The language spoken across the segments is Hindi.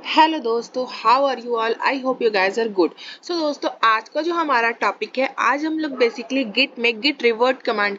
हेलो दोस्तों, how are you all? I hope you guys are good. So दोस्तों, आज का जो हमारा टॉपिक है, आज हम लोग बेसिकली गिट में गिट रिवर्ट कमांड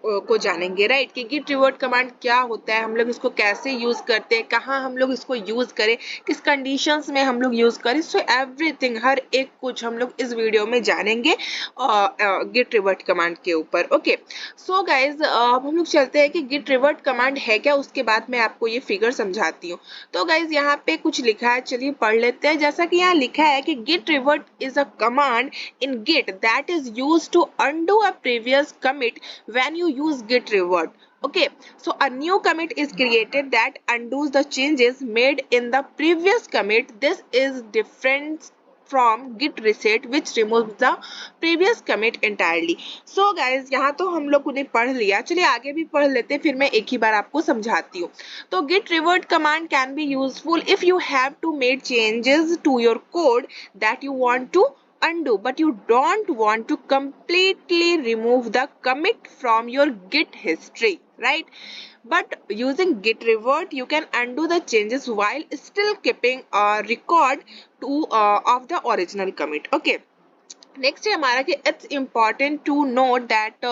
को जानेंगे, राइट? कि गिट रिवर्ट कमांड क्या होता है, हम लोग इसको कैसे यूज करते हैं, कहाँ हम लोग इसको यूज करें, किस कंडीशंस में हम लोग यूज करें। सो एवरीथिंग, हर एक कुछ हम लोग इस वीडियो में जानेंगे गिट रिवर्ट कमांड के ऊपर। ओके, सो गाइज अब हम लोग चलते हैं कि गिट रिवर्ट कमांड है क्या, उसके बाद मैं आपको ये फिगर समझाती हूँ। तो गाइज यहाँ पे कुछ लिखा है, चलिए पढ़ लेते हैं। जैसा कि यहाँ लिखा है कि git revert is a command in git that is used to undo a previous commit when you use git revert. Okay, so a new commit is created that undoes the changes made in the previous commit. This is different from git reset which removes the previous commit entirely. So guys, यहाँ तो हम लोग ने पढ़ लिया, चलिए आगे भी पढ़ लेते हैं, फिर मैं एक ही बार आपको समझाती हूँ। तो git revert command can be useful if you have to make changes to your code that you want to undo, but you don't want to completely remove the commit from your git history, right? But using git revert you can undo the changes while still keeping a record of the original commit. Okay, next है हमारा कि it's important to note that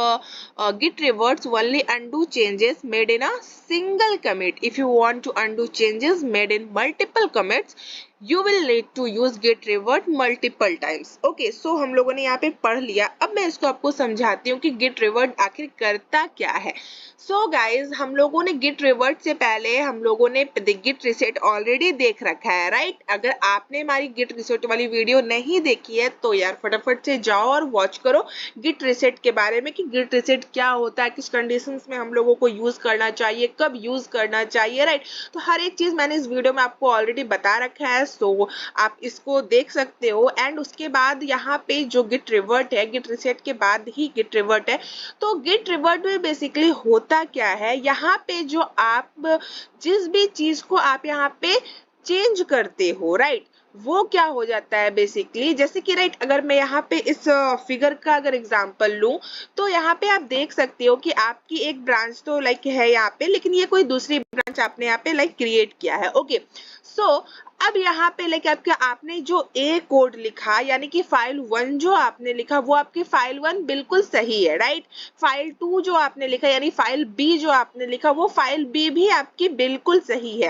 git reverts only undo changes made in a single commit. If you want to undo changes made in multiple commits you will need to use git revert multiple times. Okay, so हम लोगों ने यहाँ पे पढ़ लिया। अब मैं इसको आपको समझाती हूँ कि git revert आखिर करता क्या है। So guys, हम लोगों ने git revert से पहले हम लोगों ने git reset ऑलरेडी देख रखा है, राइट? अगर आपने हमारी git reset वाली वीडियो नहीं देखी है तो यार फटाफट से जाओ और वॉच करो git reset के बारे में कि git reset क्या होता है, किस कंडीशंस में हम लोगों को यूज करना चाहिए, कब यूज करना चाहिए, राइट? तो हर एक चीज मैंने इस वीडियो में आपको ऑलरेडी बता रखा है, सो आप इसको देख सकते हो। एंड उसके बाद यहाँ पे जो गिट रिवर्ट है, गिट रिसेट के बाद ही गिट रिवर्ट है। तो गिट रिवर्ट में बेसिकली होता क्या है, यहाँ पे जो आप जिस भी चीज को आप यहाँ पे चेंज करते हो, राइट, वो क्या हो जाता है बेसिकली, जैसे कि राइट अगर मैं यहाँ पे इस फिगर का अगर एग्जांपल लूं तो यहाँ पे आप देख सकते हो कि आपकी एक ब्रांच तो लाइक है यहाँ पे, लेकिन ये कोई दूसरी ब्रांच आपने यहाँ पे लाइक क्रिएट किया है। ओके, सो अब यहाँ पे लाइक आपने जो ए कोड लिखा, यानी कि फाइल 1 जो आपने लिखा वो आपकी फाइल 1 बिल्कुल सही है, राइट? फाइल 2 जो आपने लिखा यानी फाइल बी जो आपने लिखा वो फाइल बी भी आपकी बिल्कुल सही है।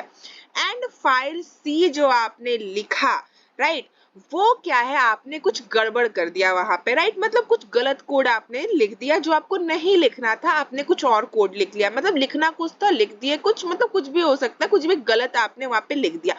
एंड फाइल सी जो आपने लिखा, राइट, वो क्या है, आपने कुछ गड़बड़ कर दिया वहां पे, राइट? मतलब कुछ गलत कोड आपने लिख दिया, जो आपको नहीं लिखना था, आपने कुछ और कोड लिख लिया। मतलब लिखना कुछ था, लिख दिए कुछ, मतलब कुछ भी हो सकता है, कुछ भी गलत आपने वहां पे लिख दिया।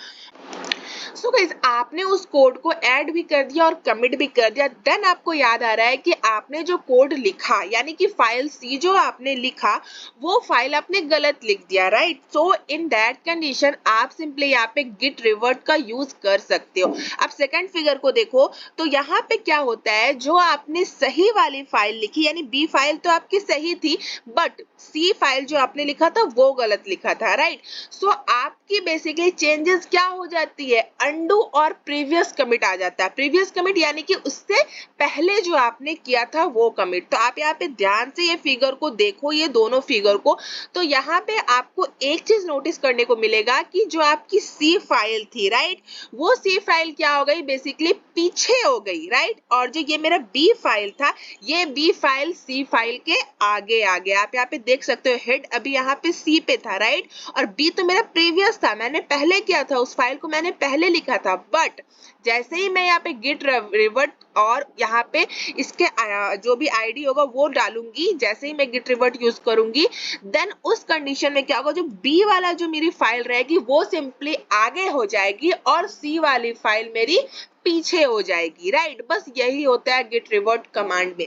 सो गाइस, आपने उस कोड को ऐड भी कर दिया और कमिट भी कर दिया। देन आपको याद आ रहा है कि आपने जो कोड लिखा यानी कि फाइल सी जो आपने लिखा वो फाइल आपने गलत लिख दिया, right? So in that condition आप सिंपली यहाँ पे गिट रिवर्ट का यूज कर सकते हो। अब सेकंड फिगर को देखो तो यहाँ पे क्या होता है, जो आपने सही वाली फाइल लिखी यानी बी फाइल तो आपकी सही थी, बट सी फाइल जो आपने लिखा था वो गलत लिखा था, राइट? सो आपकी बेसिकली चेंजेस क्या हो जाती है, अनडू और प्रीवियस कमिट आ जाता है। प्रीवियस कमिट यानी कि उससे पहले जो आपने किया था वो कमिट। तो आप यहाँ पे ध्यान से ये फिगर को देखो, ये दोनों फिगर को, तो यहाँ पे आपको एक चीज नोटिस करने को मिलेगा कि जो आपकी सी फाइल थी, राइट, वो सी फाइल क्या हो गई, बेसिकली पीछे हो गई, राइट? और जो ये मेरा बी फाइल था, ये बी फाइल सी फाइल के आगे आ गया। आप यहाँ पे देख सकते हो हेड अभी यहाँ पे सी पे था, राइट, और बी तो मेरा प्रीवियस था, मैंने पहले किया था, उस फाइल को मैंने पहले लिखा था। बट जैसे ही मैं यहाँ पे गिट रिवर्ट और यहाँ पे इसके जो भी आईडी होगा वो डालूंगी, जैसे ही मैं गिट रिवर्ट यूज करूंगी, देन उस कंडीशन में क्या होगा, जो बी वाला जो मेरी फाइल रहेगी वो सिंपली आगे हो जाएगी और सी वाली फाइल मेरी पीछे हो जाएगी, राइट? बस यही होता है गिट रिवर्ट कमांड में।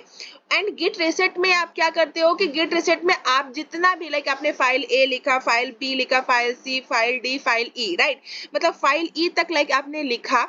एंड गिट रिसेट में आप क्या करते हो कि गिट रिसेट में आप जितना भी लाइक आपने फाइल ए लिखा, फाइल बी लिखा, file C, file D, file E, right, मतलब फाइल ई तक लाइक आपने लिखा,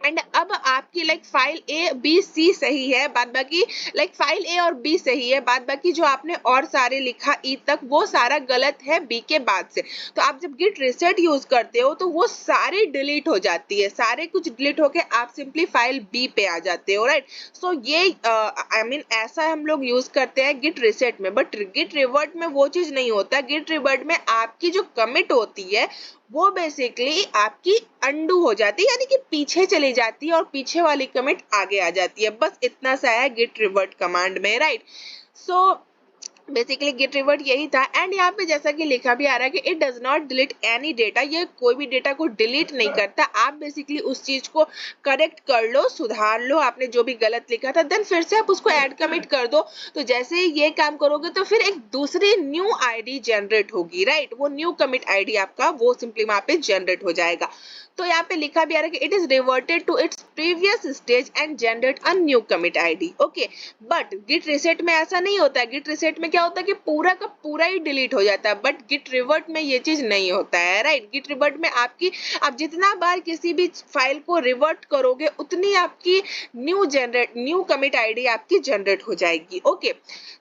एंड अब आपकी like file A B C सही है, बाद बाकी लाइक फाइल ए और बी सही है, बाद बाकी जो आपने और सारे लिखा ई तक वो सारा गलत है बी के बाद से। तो आप जब गिट रिसेट यूज करते हो तो वो सारी डिलीट हो जाती है, सारे कुछ डिलीट होके आप सिंपली फाइल बी पे आ जाते हो, राइट? सो ये आई मीन ऐसा हम लोग यूज करते हैं गिट रिसेट में। बट गिट रिवर्ट में वो चीज नहीं होता। गिट रिवर्ट में आपकी जो कमिट होती है वो बेसिकली आपकी अंडू हो जाती है, यानी कि पीछे चली जाती है और पीछे वाली कमिट आगे आ जाती है। बस इतना सा है गिट रिवर्ट कमांड में, right. So basically gate revert यही था। एंड यहाँ पे जैसा कि लिखा भी आ रहा है कि it does not delete any data, ये कोई भी डेटा को डिलीट नहीं करता। आप बेसिकली उस चीज को करेक्ट कर लो, सुधार लो, आपने जो भी गलत लिखा था, देन फिर से आप उसको ऐड कमिट कर दो। तो जैसे ही ये काम करोगे तो फिर एक दूसरी न्यू आईडी जनरेट होगी, राइट। वो न्यू कमिट आईडी आपका वो सिंपली वहां पे जनरेट हो जाएगा। तो यहाँ पे लिखा भी आ रहा है कि it is reverted to its previous stage and generate a new commit ID. Okay, but git reset में ऐसा नहीं होता है। गिट रिसेट में क्या होता है कि पूरा का पूरा ही डिलीट हो जाता है, बट गिट रिवर्ट में ये चीज नहीं होता है, राइट। गिट रिवर्ट में आप जितना बार किसी भी फाइल को रिवर्ट करोगे उतनी आपकी न्यू कमिट आईडी आपकी जनरेट हो जाएगी। ओके,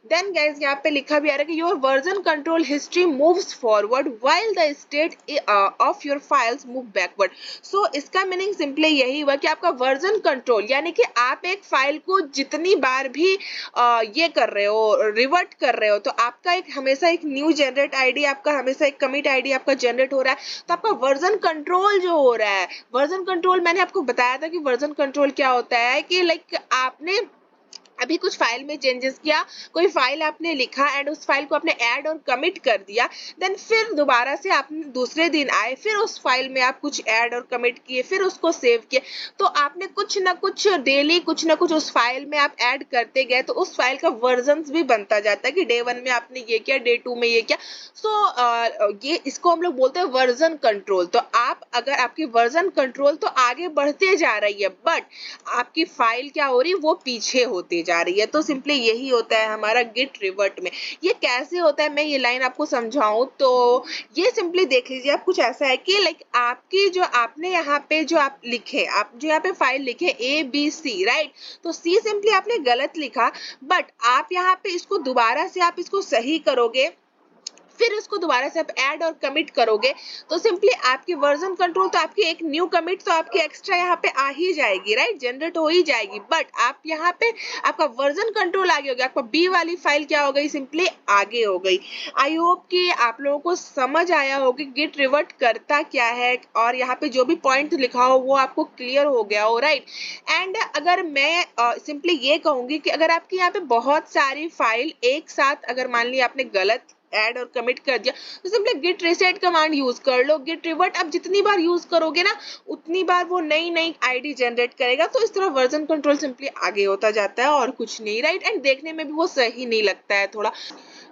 देन गाइस यहाँ पे लिखा भी आ रहा है कि your version control history moves forward while the state of your files move backward. So इसका मीनिंग सिंपली यही हुआ कि आपका वर्जन कंट्रोल, यानी कि आप एक फाइल को जितनी बार भी ये कर रहे हो, रिवर्ट कर रहे हो, तो आपका एक हमेशा एक न्यू जनरेट आईडी, आपका हमेशा एक कमिट आईडी आपका जनरेट हो रहा है। तो आपका वर्जन कंट्रोल जो हो रहा है, वर्जन कंट्रोल मैंने आपको बताया था कि वर्जन कंट्रोल क्या होता है कि लाइक आपने अभी कुछ फाइल में चेंजेस किया, कोई फाइल आपने लिखा एंड उस फाइल को आपने ऐड और कमिट कर दिया, देन फिर दोबारा से आपने दूसरे दिन आए, फिर उस फाइल में आप कुछ ऐड और कमिट किए, फिर उसको सेव किए। तो आपने कुछ ना कुछ डेली कुछ ना कुछ उस फाइल में आप ऐड करते गए, तो उस फाइल का वर्जन भी बनता जाता है कि डे 1 में आपने ये किया, डे 2 में ये किया। सो ये इसको हम लोग बोलते हैं वर्जन कंट्रोल। तो आप अगर आपकी वर्जन कंट्रोल तो आगे बढ़ते जा रही है, बट आपकी फाइल क्या हो रही है, वो पीछे होती जा रही है। तो सिंपली यही होता है हमारा गिट रिवर्ट में। ये कैसे होता है मैं ये लाइन आपको समझाऊं तो ये सिंपली देख लीजिए आप, कुछ ऐसा है कि लाइक आपकी जो आपने यहाँ पे जो आप लिखे, आप जो यहाँ पे फाइल लिखे ABC, राइट। तो C सिंपली आपने गलत लिखा, बट आप यहाँ पे इसको दोबारा से आप इसको सही करोगे, फिर उसको दोबारा से आप ऐड और कमिट करोगे, तो सिंपली आपकी वर्जन कंट्रोल तो आपकी एक न्यू कमिट तो आपकी एक्स्ट्रा यहाँ पे आ ही जाएगी, राइट, जनरेट हो ही जाएगी। बट आप यहाँ पे आपका वर्जन कंट्रोल आगे हो गया, आपका बी वाली फाइल क्या हो गई, सिंपली आगे हो गई। आई होप कि आप लोगों को समझ आया हो कि गिट रिवर्ट करता क्या है, और यहाँ पे जो भी पॉइंट लिखा हो वो आपको क्लियर हो गया हो, राइट। एंड अगर मैं सिंपली ये कहूंगी कि अगर आपकी यहाँ पे बहुत सारी फाइल एक साथ, अगर मान लिया आपने गलत ऐड और कमिट कर दिया, तो simply git reset command use कर लो। गिट रिवर्ट आप जितनी बार यूज करोगे ना, उतनी बार वो नई नई आईडी जनरेट करेगा। तो इस तरह वर्जन कंट्रोल सिंपली आगे होता जाता है और कुछ नहीं, राइट। एंड देखने में भी वो सही नहीं लगता है थोड़ा।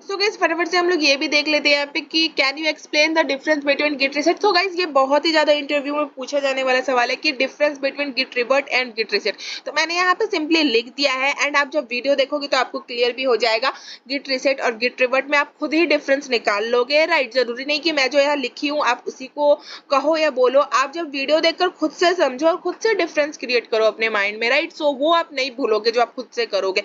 सो गाइस फटाफट से हम लोग ये भी देख लेते हैं यहाँ पे कि can you explain the difference between git reset. तो गाइस ये बहुत ही ज्यादा इंटरव्यू में पूछा जाने वाला सवाल है कि difference between git revert and git reset. तो मैंने यहाँ पे सिंपली लिख दिया है, एंड आप जब वीडियो देखोगे तो आपको क्लियर भी हो जाएगा। गिट रिसेट और गिट रिवर्ट में आप खुद ही डिफरेंस निकाल लोगे, राइट। जरूरी नहीं कि मैं जो यहाँ लिखी हूँ आप उसी को कहो या बोलो, आप जब वीडियो देखकर खुद से समझो और खुद से डिफरेंस क्रिएट करो अपने माइंड में, राइट। सो वो आप नहीं भूलोगे जो आप खुद से करोगे।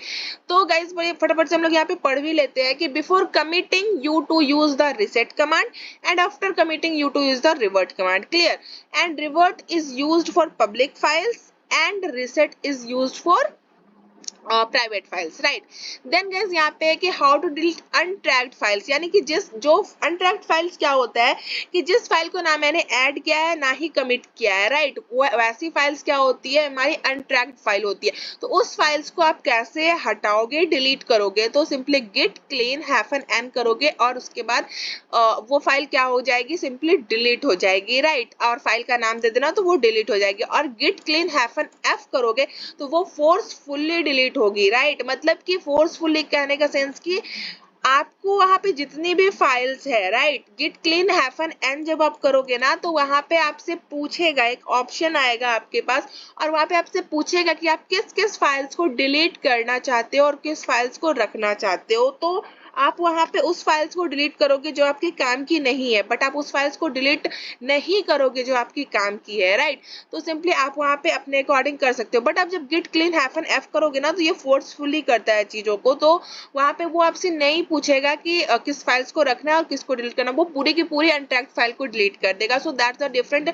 तो गाइस फटाफट से हम लोग यहाँ पे पढ़ भी लेते हैं कि before committing you to use the reset command and after committing you to use the revert command, clear। and revert is used for public files and reset is used for private files, right. Then guys यहाँ पे है कि how to delete untracked files, यानी कि जो अनट्रैक्ड फाइल्स क्या होता है कि जिस फाइल को ना मैंने ऐड किया है ना ही कमिट किया है, राइट, वो वैसी फाइल्स क्या होती है, हमारी अनट्रैक्ड फाइल होती है। तो उस फाइल्स को आप कैसे हटाओगे, डिलीट करोगे, तो simply git clean hyphen n करोगे और उसके बाद वो फाइल क्या हो जाएगी, सिंपली डिलीट हो जाएगी, राइट। और फाइल का नाम दे देना तो वो डिलीट हो जाएगी। और गिट क्लीन हैफन एफ करोगे तो वो फोर्सफुली डिलीट होगी, राइट। मतलब कि फोर्सफुली कहने का सेंस कि आपको वहां पे जितनी भी फाइल्स है, right, git clean hyphen n जब आप करोगे ना, तो वहां पे आपसे पूछेगा, एक ऑप्शन आएगा आपके पास, और वहां पे आपसे पूछेगा कि आप किस किस फाइल्स को डिलीट करना चाहते हो और किस फाइल्स को रखना चाहते हो। तो आप वहां पे उस फाइल्स को डिलीट करोगे जो आपके काम की नहीं है, बट आप उस फाइल्स को डिलीट नहीं करोगे जो आपकी काम की है, राइट। तो सिंपली आप वहां पे अपने अकॉर्डिंग कर सकते हो। बट आप जब गिट क्लीन हैफन एफ करोगे ना, तो ये फोर्सफुली करता है चीजों को, तो वहां पे वो आपसे नहीं पूछेगा कि किस फाइल्स को रखना है और किसको डिलीट करना, वो पूरी की पूरी अनट्रैक्ड फाइल को डिलीट कर देगा। So that's the different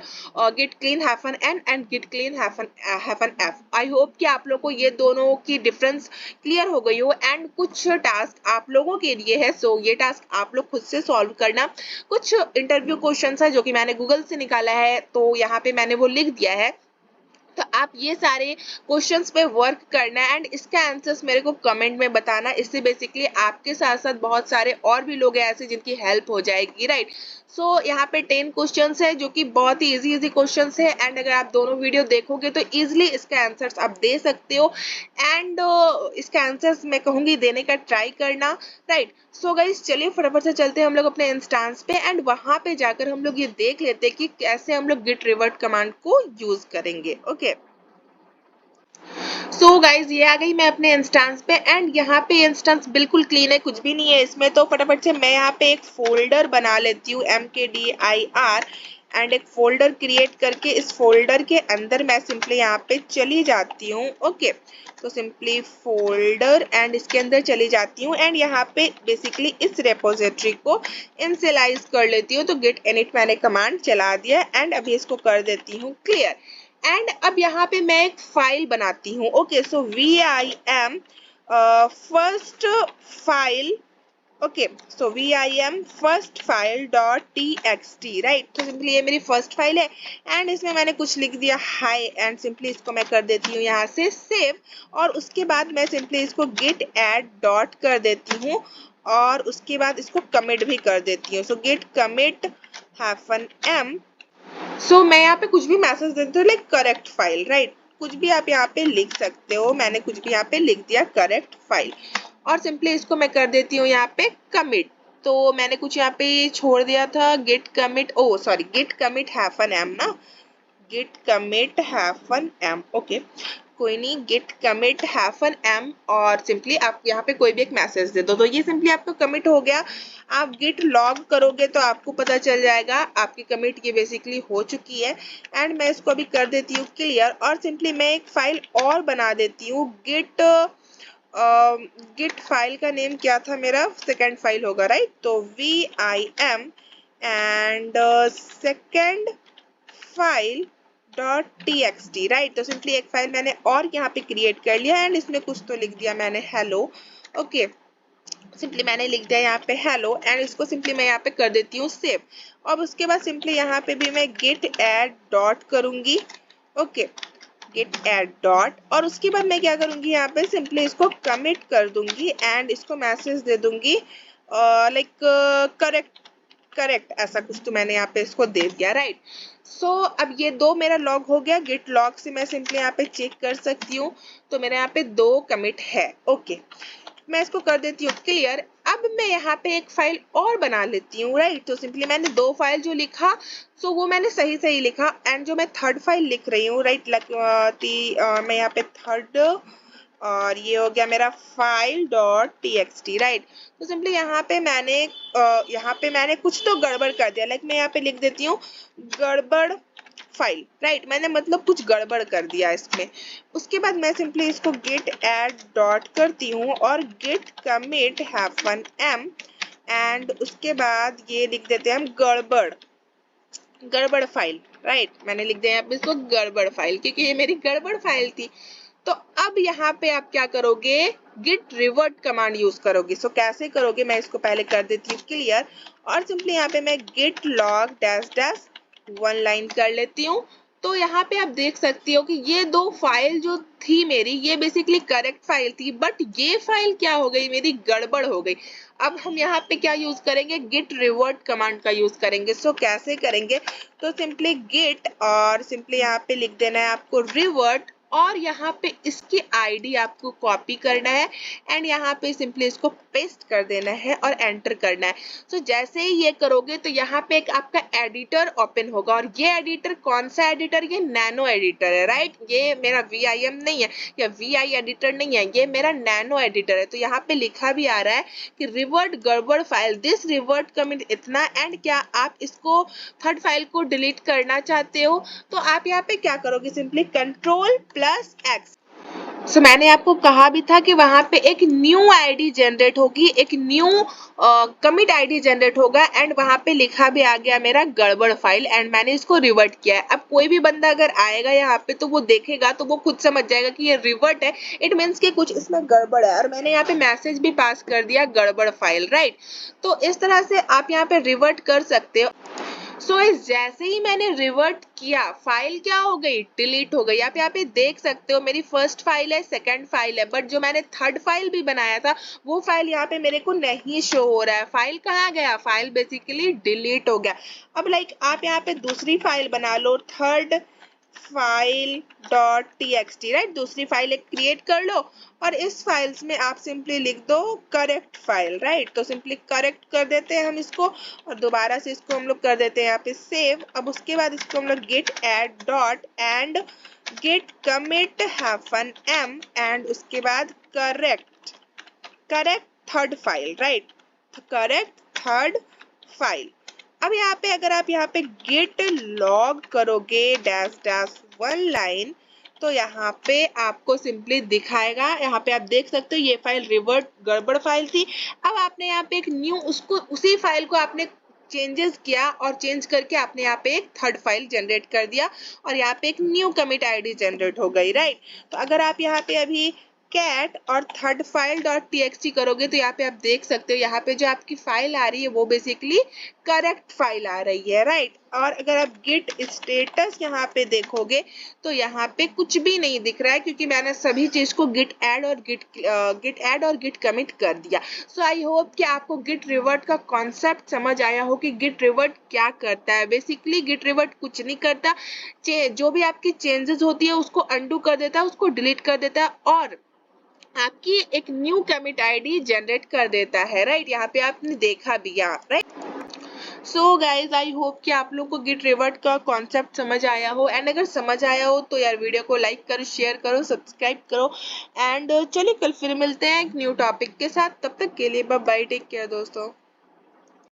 git clean hyphen n and git clean hyphen f. I hope कि आप लोग को ये दोनों की डिफरेंस क्लियर हो गई हो, एंड कुछ टास्क आप लोगों के के लिए है। सो ये टास्क आप लोग खुद से सॉल्व करना। कुछ इंटरव्यू क्वेश्चंस है जो कि मैंने गूगल से निकाला है, तो यहाँ पे मैंने वो लिख दिया है। तो आप ये सारे क्वेश्चंस पे वर्क करना है एंड इसका आंसर्स मेरे को कमेंट में बताना। इससे बेसिकली आपके साथ साथ बहुत सारे और भी लोग हैं ऐसे जिनकी हेल्प हो जाएगी, राइट। सो यहाँ पे 10 क्वेश्चंस है जो कि बहुत ही इजी क्वेश्चंस है एंड अगर आप दोनों वीडियो देखोगे तो इजीली इसका आंसर्स आप दे सकते हो एंड इसका आंसर्स मैं कहूंगी देने का ट्राई करना, राइट। सो गाइस चलिए फटाफट से चलते हैं हम लोग अपने इंस्टांस पे एंड वहां पे जाकर हम लोग ये देख लेते हैं कि कैसे हम लोग गिट रिवर्ट कमांड को यूज करेंगे। ओके, सो गाइज ये आ गई मैं अपने इंस्टांस पे एंड यहाँ पे इंस्टांस बिल्कुल क्लीन है, कुछ भी नहीं है इसमें। तो फटाफट से मैं यहाँ पे एक फोल्डर बना लेती हूँ, MKDIR, एंड एक फोल्डर क्रिएट करके इस फोल्डर के अंदर मैं सिंपली यहाँ पे चली जाती हूँ। ओके, तो सिंपली फोल्डर एंड इसके अंदर चली जाती हूँ एंड यहाँ पे बेसिकली इस रेपोजिटरी को इनिशियलाइज कर लेती हूँ। तो गिट इनिट मैंने कमांड चला दिया एंड अभी इसको कर देती हूँ क्लियर। एंड अब यहाँ पे मैं एक फाइल बनाती हूँ। ओके, सो VIM फर्स्ट फाइल, ओके, सो VIM first file dot TXT, right. तो सिंपली ये मेरी फर्स्ट फाइल है एंड इसमें मैंने कुछ लिख दिया हाई एंड सिंपली इसको मैं कर देती हूँ यहाँ से सेव। और उसके बाद मैं सिंपली इसको git add डॉट कर देती हूँ और उसके बाद इसको कमिट भी कर देती हूँ। सो git commit -m। सो मैं यहाँ पे कुछ भी मैसेज देती हूँ लाइक करेक्ट फाइल, राइट। कुछ भी आप यहाँ पे लिख सकते हो, मैंने कुछ भी यहाँ पे लिख दिया करेक्ट फाइल और सिंपली इसको मैं कर देती हूँ यहाँ पे कमिट। तो मैंने कुछ यहाँ पे छोड़ दिया था, गिट कमिट, ओ सॉरी, गिट कमिट -m ना, git commit -m। ओके, कोई नहीं, git commit -m और सिंपली आप यहाँ पे कोई भी एक मैसेज दे दो तो ये सिंपली आपका कमिट हो गया। आप git log करोगे तो आपको पता चल जाएगा आपकी कमिट ये बेसिकली हो चुकी है एंड मैं इसको अभी कर देती हूँ क्लियर और सिंपली मैं एक फाइल और बना देती हूँ। गिट फाइल का नेम क्या था मेरा, सेकेंड फाइल होगा, राइट। तो VIM and second file .txt, right. तो सिंपली एक फाइल मैंने और यहाँ पे क्रिएट कर लिया एंड इसमें कुछ तो लिख दिया मैंने हेलो। ओके, सिंपली मैंने लिख दिया यहाँ पे हेलो एंड इसको सिंपली मैं यहाँ पे कर देती हूँ सेव। अब उसके बाद सिंपली यहाँ पे भी मैं git add डॉट करूंगी। ओके, git add डॉट और उसके बाद मैं क्या करूंगी, यहाँ पे सिंपली इसको कमिट कर दूंगी एंड इसको मैसेज दे दूंगी लाइक करेक्ट ऐसा कुछ तो मैंने यहाँ पे इसको दे दिया, राइट। सो अब ये दो मेरा लॉग हो गया। गिट लॉग से मैं सिंपली यहाँ पे चेक कर सकती हूँ तो मेरे यहाँ पे 2 कमिट है। ओके, मैं इसको कर देती हूँ क्लियर। अब मैं यहाँ पे एक फाइल और बना लेती हूँ, राइट। तो सिंपली मैंने 2 फाइल जो लिखा सो वो मैंने सही लिखा एंड जो मैं थर्ड फाइल लिख रही हूँ, राइट, मैं यहाँ पे थर्ड और ये हो गया मेरा फाइल .txt, राइट। तो सिंपली यहाँ पे मैंने कुछ तो गड़बड़ कर दिया, लाइक मैं यहाँ पे लिख देती हूँ गड़बड़ फाइल, राइट। मैंने मतलब कुछ गड़बड़ कर दिया इसमें। उसके बाद मैं सिंपली इसको git add डॉट करती हूँ और git commit -m एंड उसके बाद ये लिख देते हैं हम गड़बड़ फाइल, राइट। मैंने लिख दिया यहाँ पे इसको गड़बड़ फाइल क्योंकि ये मेरी गड़बड़ फाइल थी। तो अब यहाँ पे आप क्या करोगे, git revert कमांड यूज करोगे। सो कैसे करोगे, मैं इसको पहले कर देती हूँ क्लियर और सिंपली यहाँ पे मैं git log -- 1 लाइन कर लेती हूँ। तो यहाँ पे आप देख सकती हो कि ये 2 फाइल जो थी मेरी ये बेसिकली करेक्ट फाइल थी बट ये फाइल क्या हो गई, मेरी गड़बड़ हो गई। अब हम यहाँ पे क्या यूज करेंगे, git revert कमांड का यूज करेंगे। सो कैसे करेंगे, तो सिंपली git और सिंपली यहाँ पे लिख देना है आपको revert और यहाँ पे इसकी आईडी आपको कॉपी करना है एंड यहाँ पे सिंपली इसको पेस्ट कर देना है और एंटर करना है। सो जैसे ही ये करोगे तो यहाँ पे एक आपका एडिटर ओपन होगा और ये एडिटर कौन सा एडिटर, ये नैनो एडिटर है, राइट। ये मेरा VIM नहीं है या VI एडिटर नहीं है, ये मेरा नैनो एडिटर है। तो यहाँ पे लिखा भी आ रहा है कि रिवर्ट गड़बड़ फाइल, दिस रिवर्ट कमिट इतना एंड क्या आप इसको थर्ड फाइल को डिलीट करना चाहते हो तो आप यहाँ पे क्या करोगे, सिंपली Ctrl+X मैंने आपको कहा भी था कि वहां पे एक न्यू आईडी जनरेट होगी, एक न्यू कमिट आईडी जनरेट होगा एंड वहां पे लिखा भी आ गया मेरा गड़बड़ फाइल एंड मैंने इसको रिवर्ट किया है। अब कोई भी बंदा अगर आएगा यहाँ पे तो वो देखेगा तो वो खुद समझ जाएगा कि ये रिवर्ट है, इट मीन्स कि कुछ इसमें गड़बड़ है। और मैंने यहाँ पे मैसेज भी पास कर दिया गड़बड़ फाइल, राइट। तो इस तरह से आप यहाँ पे रिवर्ट कर सकते हो। जैसे ही मैंने रिवर्ट किया फाइल क्या हो गई, डिलीट हो गई। आप यहाँ पे देख सकते हो मेरी फर्स्ट फाइल है, सेकंड फाइल है, बट जो मैंने थर्ड फाइल भी बनाया था वो फाइल यहाँ पे मेरे को नहीं शो हो रहा है। फाइल कहाँ गया, फाइल बेसिकली डिलीट हो गया। अब आप यहाँ पे दूसरी फाइल बना लो, third file dot T right, दूसरी फाइल एक क्रिएट कर लो और इस फाइल्स में आप सिंपली लिख दो करेक्ट फाइल, राइट। तो सिंपली करेक्ट कर देते हैं हम इसको और दोबारा से इसको हम लोग कर देते हैं यहाँ पे सेव। अब उसके बाद इसको हम लोग git add dot and git commit hyphen m एंड उसके बाद correct third file, right, correct third file. अब यहाँ पे अगर आप यहाँ पे गिट लॉग करोगे डैश डैश वन लाइन तो यहाँ पे आपको सिंपली दिखाएगा। यहाँ पे आप देख सकते हो ये फाइल रिवर्ट गड़बड़ फाइल थी। अब आपने यहाँ पे एक न्यू उसको उसी फाइल को आपने चेंजेस किया और चेंज करके आपने यहाँ पे एक थर्ड फाइल जनरेट कर दिया और यहाँ पे एक न्यू कमिट आईडी जनरेट हो गई, राइट। तो अगर आप यहाँ पे अभी कैट और थर्ड फाइल डॉट टी करोगे तो यहाँ पे आप देख सकते हो यहाँ पे जो आपकी फाइल आ रही है वो बेसिकली करेक्ट फाइल आ रही है, राइट। और अगर आप गिट स्टेटस यहाँ पे देखोगे तो यहाँ पे कुछ भी नहीं दिख रहा है क्योंकि मैंने सभी चीज को गिट ऐड और गिट कमिट कर दिया। सो आई होप कि आपको गिट रिवर्ट का कॉन्सेप्ट समझ आया हो कि गिट रिवर्ट क्या करता है। बेसिकली गिट रिवर्ट कुछ नहीं करता, जो भी आपकी चेंजेस होती है उसको अंडू कर देता है, उसको डिलीट कर देता है और आपकी एक न्यू कमिट आईडी जनरेट कर देता है, राइट। यहाँ पे आपने देखा भी यहाँ, right. So guys I hope कि आप लोग को गिट रिवर्ट का कॉन्सेप्ट समझ आया हो एंड अगर समझ आया हो तो यार वीडियो को लाइक करो, शेयर करो, सब्सक्राइब करो एंड चलिए कल फिर मिलते हैं एक न्यू टॉपिक के साथ। तब तक के लिए बाय बाय, टेक केयर दोस्तों।